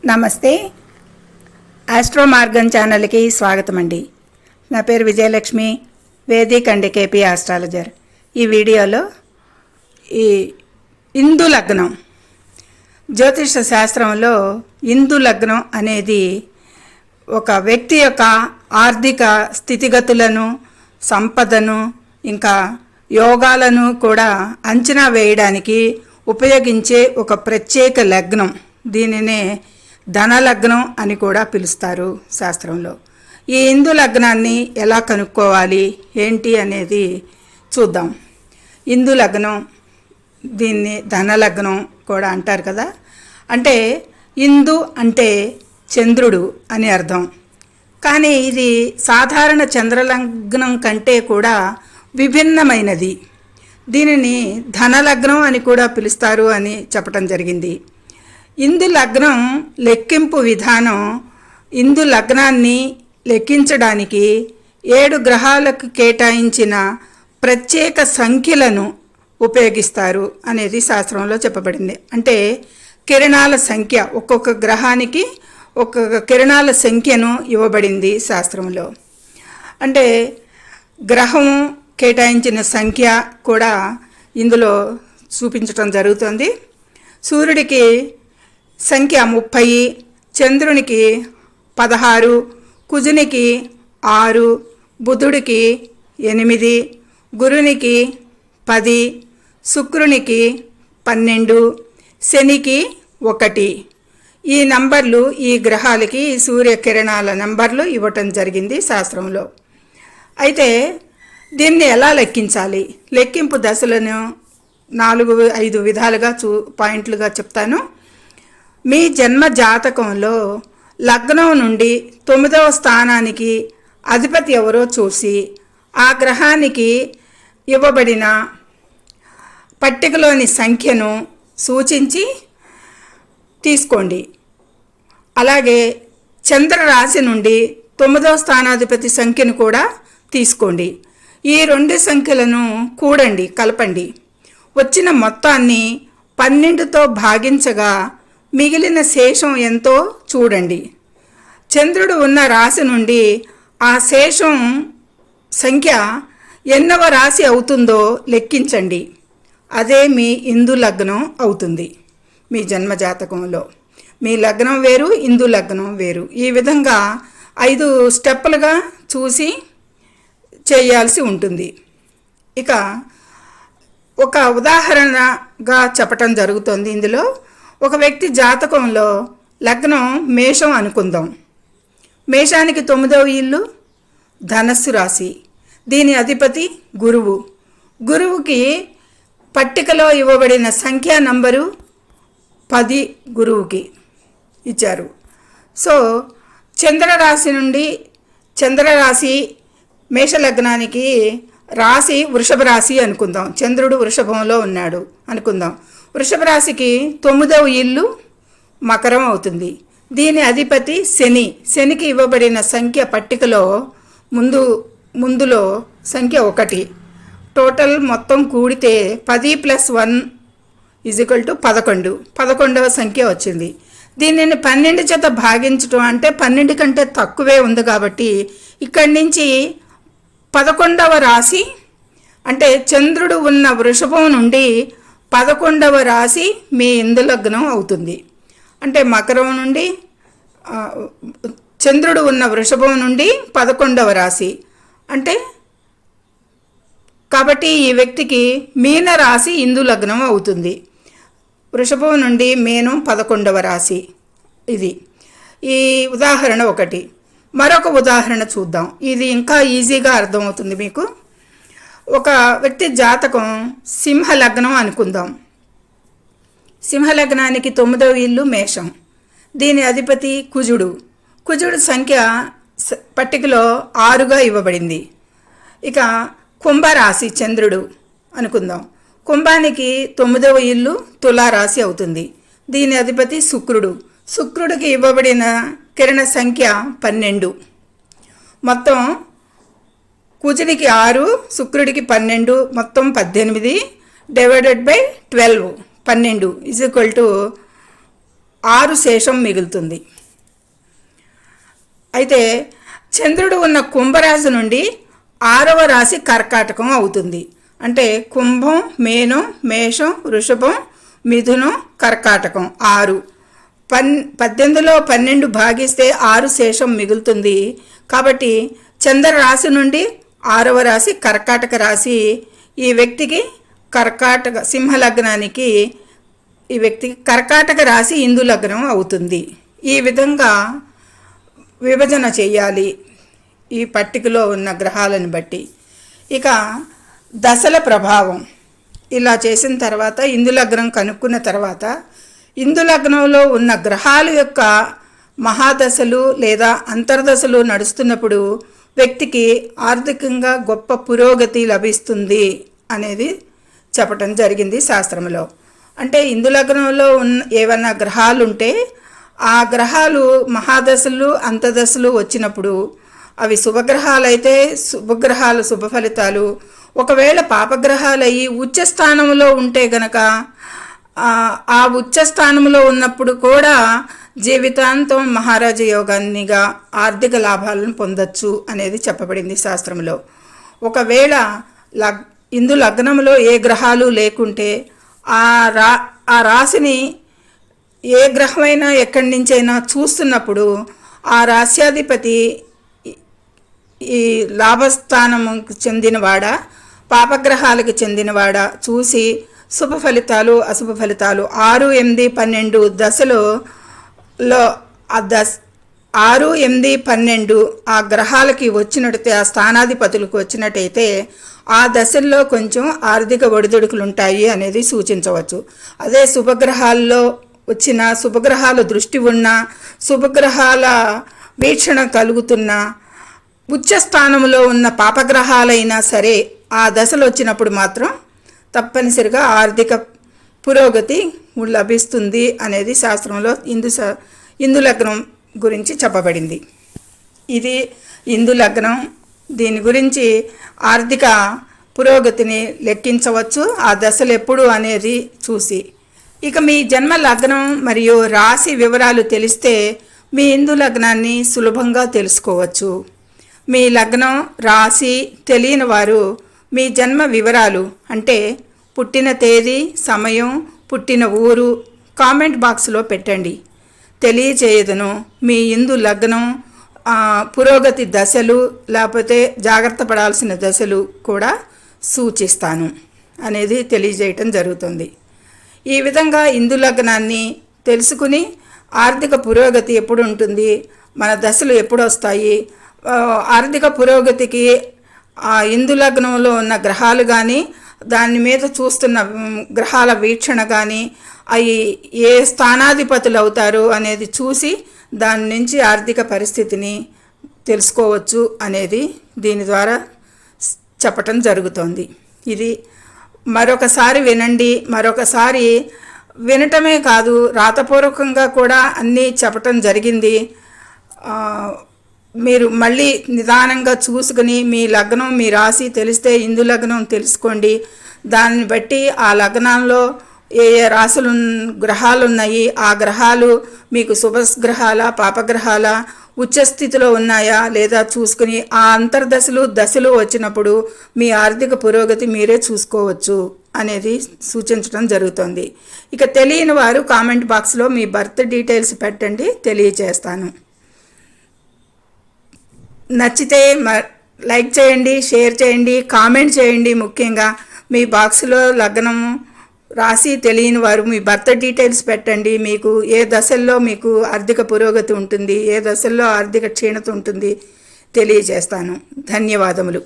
నమస్తే. ఆస్ట్రో మార్గం ఛానల్కి స్వాగతం అండి. నా పేరు Vijayalakshmi, Vedic and KP astrologer. ఈ వీడియోలో ఈ ఇందు లగ్నం, జ్యోతిష శాస్త్రంలో ఇందు లగ్నం అనేది ఒక వ్యక్తి యొక్క ఆర్థిక స్థితిగతులను, సంపదను, ఇంకా యోగాలను కూడా అంచనా వేయడానికి ఉపయోగించే ఒక ప్రత్యేక లగ్నం. దీనినే ధనలగ్నం అని కూడా పిలుస్తారు శాస్త్రంలో. ఈ ఇందు లగ్నాన్ని ఎలా కనుక్కోవాలి ఏంటి అనేది చూద్దాం. ఇందు లగ్నం, దీన్ని ధనలగ్నం కూడా అంటారు కదా. అంటే ఇందు అంటే చంద్రుడు అని అర్థం. కానీ ఇది సాధారణ చంద్రలగ్నం కంటే కూడా విభిన్నమైనది. దీనిని ధనలగ్నం అని కూడా పిలుస్తారు అని చెప్పడం జరిగింది. ఇందు లగ్నం లెక్కింపు విధానం, ఇందు లగ్నాన్ని లెక్కించడానికి 7 గ్రహాలకు కేటాయించిన ప్రత్యేక సంఖ్యలను ఉపయోగిస్తారు అనేది శాస్త్రంలో చెప్పబడింది. అంటే కిరణాల సంఖ్య, ఒక్కొక్క గ్రహానికి ఒక్కొక్క కిరణాల సంఖ్యను ఇవ్వబడింది శాస్త్రంలో. అంటే గ్రహం కేటాయించిన సంఖ్య కూడా ఇందులో చూపించటం జరుగుతుంది. సూర్యుడికి సంఖ్య 30, చంద్రునికి 16, కుజునికి 6, బుధుడికి 8, గురునికి 10, శుక్రునికి 12, శనికి 1. ఈ నంబర్లు ఈ గ్రహాలకి సూర్యకిరణాల నంబర్లు ఇవ్వటం జరిగింది శాస్త్రంలో. అయితే దీన్ని ఎలా లెక్కించాలి? లెక్కింపు దశలను 4-5 విధాలుగా పాయింట్లుగా చెప్తాను. మీ జన్మ జాతకంలో లగ్నం నుండి 9వ స్థానానికి అధిపతి ఎవరో చూసి ఆ గ్రహానికి ఇవ్వబడిన పట్టికలోని సంఖ్యను సూచించి తీసుకోండి. అలాగే చంద్రరాశి నుండి 9వ స్థానాధిపతి సంఖ్యను కూడా తీసుకోండి. ఈ 2 సంఖ్యలను కూడండి, కలపండి. వచ్చిన మొత్తాన్ని 12తో భాగించగా మిగిలిన శేషం ఎంతో చూడండి. చంద్రుడు ఉన్న రాశి నుండి ఆ శేషం సంఖ్య ఎన్నవ రాశి అవుతుందో లెక్కించండి. అదే మీ ఇందు లగ్నం అవుతుంది. మీ జన్మజాతకంలో మీ లగ్నం వేరు, ఇందు లగ్నం వేరు. ఈ విధంగా 5 స్టెప్పులుగా చూసి చేయాల్సి ఉంటుంది. ఇక ఒక ఉదాహరణగా చెప్పటం జరుగుతుంది. ఇందులో ఒక వ్యక్తి జాతకంలో లగ్నం మేషం అనుకుందాం. మేషానికి 9వ ఇల్లు ధనస్సు రాశి. దీని అధిపతి గురువు. గురువుకి పట్టికలో ఇవ్వబడిన సంఖ్యా నంబరు 10 గురువుకి ఇచ్చారు. సో చంద్రరాశి నుండి, చంద్రరాశి మేషలగ్నానికి రాశి వృషభ రాశి అనుకుందాం. చంద్రుడు వృషభంలో ఉన్నాడు అనుకుందాం. వృషభ రాశికి 9వ ఇల్లు మకరం అవుతుంది. దీని అధిపతి శని. శనికి ఇవ్వబడిన సంఖ్య పట్టికలో ముందులో సంఖ్య 1. టోటల్ మొత్తం కూడితే 10 + 1 = 11. 11వ సంఖ్య వచ్చింది. దీనిని 12 చేత భాగించడం అంటే 12 కంటే తక్కువే ఉంది కాబట్టి ఇక్కడి నుంచి 11వ రాశి అంటే చంద్రుడు ఉన్న వృషభం నుండి 11వ రాశి మీ ఇందు లగ్నం అవుతుంది. అంటే మకరం నుండి, చంద్రుడు ఉన్న వృషభం నుండి 11వ రాశి అంటే, కాబట్టి ఈ వ్యక్తికి మీన రాశి ఇందు లగ్నం అవుతుంది. వృషభం నుండి మీనం 11వ రాశి. ఇది ఈ ఉదాహరణ 1. మరొక ఉదాహరణ చూద్దాం. ఇది ఇంకా ఈజీగా అర్థమవుతుంది మీకు. ఒక వ్యక్తి జాతకం సింహ లగ్నం అనుకుందాం. సింహలగ్నానికి 9వ ఇల్లు మేషం. దీని అధిపతి కుజుడు. కుజుడు సంఖ్య పట్టికలో 6గా ఇవ్వబడింది. ఇక కుంభరాశి చంద్రుడు అనుకుందాం. కుంభానికి 9వ ఇల్లు తులారాశి అవుతుంది. దీని అధిపతి శుక్రుడు. శుక్రుడికి ఇవ్వబడిన కిరణ సంఖ్య 12. మొత్తం కుజుడికి 6, శుక్రుడికి 12, మొత్తం 18 / 12 12 = 6 శేషం మిగులుతుంది. అయితే చంద్రుడు ఉన్న కుంభరాశి నుండి 6వ రాశి కర్కాటకం అవుతుంది. అంటే కుంభం, మీనం, మేషం, వృషభం, మిథునం, కర్కాటకం 6. 18లో 12 భాగిస్తే 6 శేషం మిగులుతుంది. కాబట్టి చంద్ర రాశి నుండి 6వ రాశి కర్కాటక రాశి ఈ వ్యక్తికి సింహలగ్నానికి ఈ వ్యక్తికి కర్కాటక రాశి ఇందు లగ్నం అవుతుంది. ఈ విధంగా విభజన చేయాలి ఈ పట్టికలో ఉన్న గ్రహాలను బట్టి. ఇక దశల ప్రభావం ఇలా చేసిన తర్వాత ఇందు లగ్నం కనుక్కున్న తర్వాత ఇందు లగ్నంలో ఉన్న గ్రహాల యొక్క మహాదశలు లేదా అంతర్దశలు నడుస్తున్నప్పుడు వ్యక్తికి ఆర్థికంగా గొప్ప పురోగతి లభిస్తుంది అనేది చెప్పటం జరిగింది శాస్త్రంలో. అంటే ఇందు లగ్నంలో ఏవైనా గ్రహాలు ఉంటే ఆ గ్రహాలు మహాదశలు అంతర్దశలు వచ్చినప్పుడు అవి శుభగ్రహాలైతే శుభగ్రహాలు శుభ ఫలితాలు, ఒకవేళ పాపగ్రహాలు అయ్యి ఉచ్చస్థానంలో ఉంటే గనక ఆ ఉచ్చస్థానంలో ఉన్నప్పుడు కూడా జీవితాంతం మహారాజ యోగాన్నిగా ఆర్థిక లాభాలను పొందొచ్చు అనేది చెప్పబడింది శాస్త్రంలో. ఒకవేళ ఇందు లగ్నంలో ఏ గ్రహాలు లేకుంటే ఆ రాశిని ఏ గ్రహమైనా ఎక్కడి నుంచైనా చూస్తున్నప్పుడు ఆ రాశ్యాధిపతి ఈ లాభస్థానముకు చెందినవాడా పాపగ్రహాలకు చెందినవాడా చూసి శుభ ఫలితాలు అశుభ ఫలితాలు 6, 8, 12 దశలో 6, 8, 12 ఆ గ్రహాలకి వచ్చినట్టయితే ఆ స్థానాధిపతులకు వచ్చినట్టయితే ఆ దశల్లో కొంచెం ఆర్థిక ఒడిదుడుకులు ఉంటాయి అనేది సూచించవచ్చు. అదే శుభగ్రహాల్లో వచ్చిన శుభగ్రహాల దృష్టి ఉన్న శుభగ్రహాల వీక్షణ కలుగుతున్న ఉచ్చస్థానంలో ఉన్న పాపగ్రహాలైనా సరే ఆ దశలు వచ్చినప్పుడు మాత్రం తప్పనిసరిగా ఆర్థిక పురోగతి లభిస్తుంది అనేది శాస్త్రంలో ఇందు లగ్నం గురించి చెప్పబడింది. ఇది ఇందు లగ్నం. దీని గురించి ఆర్థిక పురోగతిని లెక్కించవచ్చు ఆ దశలు ఎప్పుడు అనేది చూసి. ఇక మీ జన్మ లగ్నం మరియు రాశి వివరాలు తెలిస్తే మీ ఇందు లగ్నాన్ని సులభంగా తెలుసుకోవచ్చు. మీ లగ్నం రాశి తెలియని వారు మీ జన్మ వివరాలు అంటే పుట్టిన తేదీ, సమయం, పుట్టిన ఊరు కామెంట్ బాక్స్లో పెట్టండి, తెలియచేయదును. మీ ఇందు లగ్నం పురోగతి దశలు లేకపోతే జాగ్రత్త పడాల్సిన దశలు కూడా సూచిస్తాను అనేది తెలియజేయటం జరుగుతుంది. ఈ విధంగా ఇందు లగ్నాన్ని తెలుసుకుని ఆర్థిక పురోగతి ఎప్పుడు ఉంటుంది, మన దశలు ఎప్పుడు వస్తాయి, ఆర్థిక పురోగతికి ఆ ఇందు లగ్నంలో ఉన్న గ్రహాలు కానీ దాని మీద చూస్తున్న గ్రహాల వీక్షణ కానీ అవి ఏ స్థానాధిపతులు అవుతారు అనేది చూసి దాని నుంచి ఆర్థిక పరిస్థితిని తెలుసుకోవచ్చు అనేది దీని ద్వారా చెప్పటం జరుగుతోంది. ఇది మరొకసారి వినండి. మరొకసారి వినటమే కాదు రాతపూర్వకంగా కూడా అన్నీ చెప్పటం జరిగింది. మీరు మళ్ళీ నిదానంగా చూసుకుని మీ లగ్నం మీ రాశి తెలిస్తే ఇందు లగ్నం తెలుసుకోండి. దాన్ని బట్టి ఆ లగ్నంలో ఏ ఏ రాశులు గ్రహాలు ఉన్నాయి, ఆ గ్రహాలు మీకు శుభగ్రహాల పాపగ్రహాల ఉచ్చస్థితిలో ఉన్నాయా లేదా చూసుకుని ఆ అంతర్దశలు దశలు వచ్చినప్పుడు మీ ఆర్థిక పురోగతి మీరే చూసుకోవచ్చు అనేది సూచించడం జరుగుతుంది. ఇక తెలియని వారు కామెంట్ బాక్స్లో మీ బర్త్ డీటెయిల్స్ పెట్టండి, తెలియచేస్తాను. నచ్చితే లైక్ చేయండి, షేర్ చేయండి, కామెంట్ చేయండి. ముఖ్యంగా మీ బాక్స్లో లగ్నం రాశి తెలియని వారు మీ బర్త్ డీటెయిల్స్ పెట్టండి. మీకు ఏ దశల్లో మీకు ఆర్థిక పురోగతి ఉంటుంది, ఏ దశల్లో ఆర్థిక క్షీణత ఉంటుంది తెలియజేస్తాను. ధన్యవాదములు.